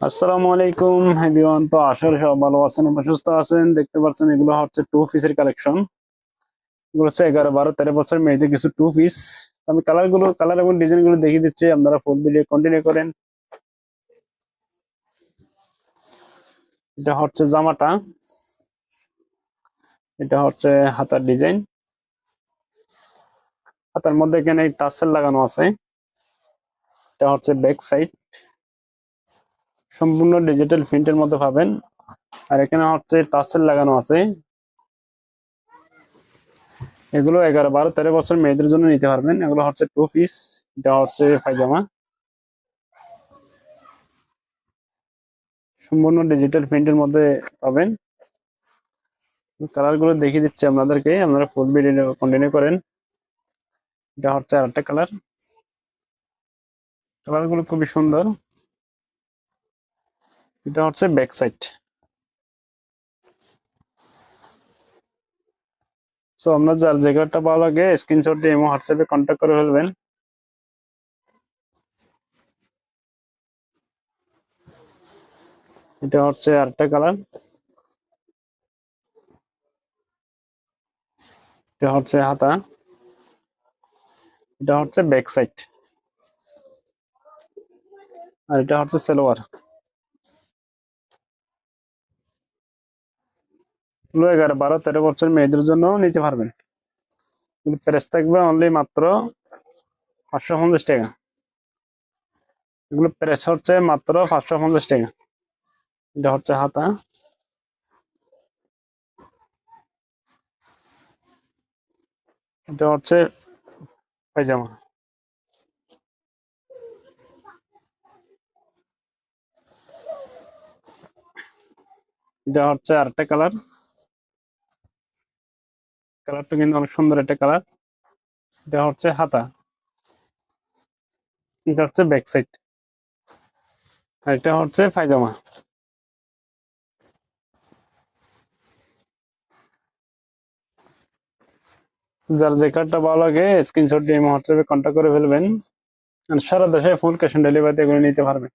আসসালামু আলাইকুম এভরিওয়ান। তো আসলে সব ভালো আছেন এবং সুস্থ আছেন। দেখতে পাচ্ছেন এগুলো হচ্ছে টু পিসের কালেকশন। এগুলো হচ্ছে 11, 12, 13 বছর মেয়েদের কিছু টু পিস। আমি কালার এবং ডিজাইন গুলো দেখিয়ে দিচ্ছি, আপনারা ফুল ভিডিও কন্টিনিউ করেন। এটা হচ্ছে জামাটা, এটা হচ্ছে হাতার ডিজাইন। হাতার মধ্যে এখানে টাসেল লাগানো আছে। এটা হচ্ছে ব্যাক সাইড, সম্পূর্ণ ডিজিটাল প্রিন্টের মধ্যে পাবেন। আর এখানে হচ্ছে টাসেল লাগানো আছে। এগুলো 11, 12, 13 বছর মেয়েদের জন্য নিতে পারবেন। এগুলো হচ্ছে টু পিস। এটা হচ্ছে পায়জামা, সম্পূর্ণ ডিজিটাল প্রিন্টের মধ্যে পাবেন। কালার গুলো দেখিয়ে দিচ্ছি আপনাদেরকে, আপনারা ফুল ভিডিও কন্টিনিউ করেন। এটা হচ্ছে আরেকটা কালার। কালার গুলো খুবই সুন্দর। এটা হচ্ছে ব্যাক সাইড। সো আপনার যার যে কালারটা ভালো লাগে স্ক্রিনশট দিয়ে এবং হোয়াটসঅ্যাপে কন্ট্যাক্ট করে ফেলবেন। এটা হচ্ছে আরেকটা কালার। এটা হচ্ছে হাতা, এটা হচ্ছে ব্যাক সাইড, আর এটা হচ্ছে সালোয়ার। এগুলো 11, 12, 13 বছর মেয়েদের জন্য নিতে পারবেন। প্রাইস থাকবে অনলি মাত্র 550 টাকা। এগুলো প্রাইস হচ্ছে মাত্র 550 টাকা। এটা হচ্ছে হাতা, এটা হচ্ছে পায়জামা। এটা হচ্ছে আরেকটা কালার। কালারটা কিন্তু অনেক সুন্দর একটা কালার। এটা হচ্ছে হাতা, এটা হচ্ছে ব্যাক সাইড, আর এটা হচ্ছে পায়জামা। যার যে কার্ডটা ভালো লাগে স্ক্রিনশট দিয়ে হোয়াটসঅ্যাপে কন্ট্যাক্ট করে ফেলবেন। আর সারা দেশে ফুল ক্যাশ অন ডেলিভারিতে এগুলো নিতে পারবেন।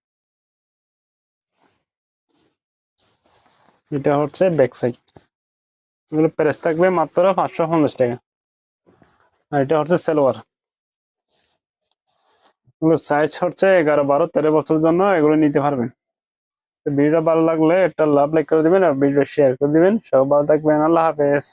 এটা হচ্ছে ব্যাক সাইড। এগুলো প্রাইস থাকবে মাত্র 550 টাকা। আর এটা হচ্ছে সালোয়ার। এগুলো সাইজ হচ্ছে 11, 12, 13 বছরের জন্য এগুলো নিতে পারবেন। তো ভিডিওটা ভালো লাগলে একটা লাভ লাইক করে দিবেন আর ভিডিও শেয়ার করে দিবেন। সব ভালো থাকবেন, আল্লাহ হাফেজ।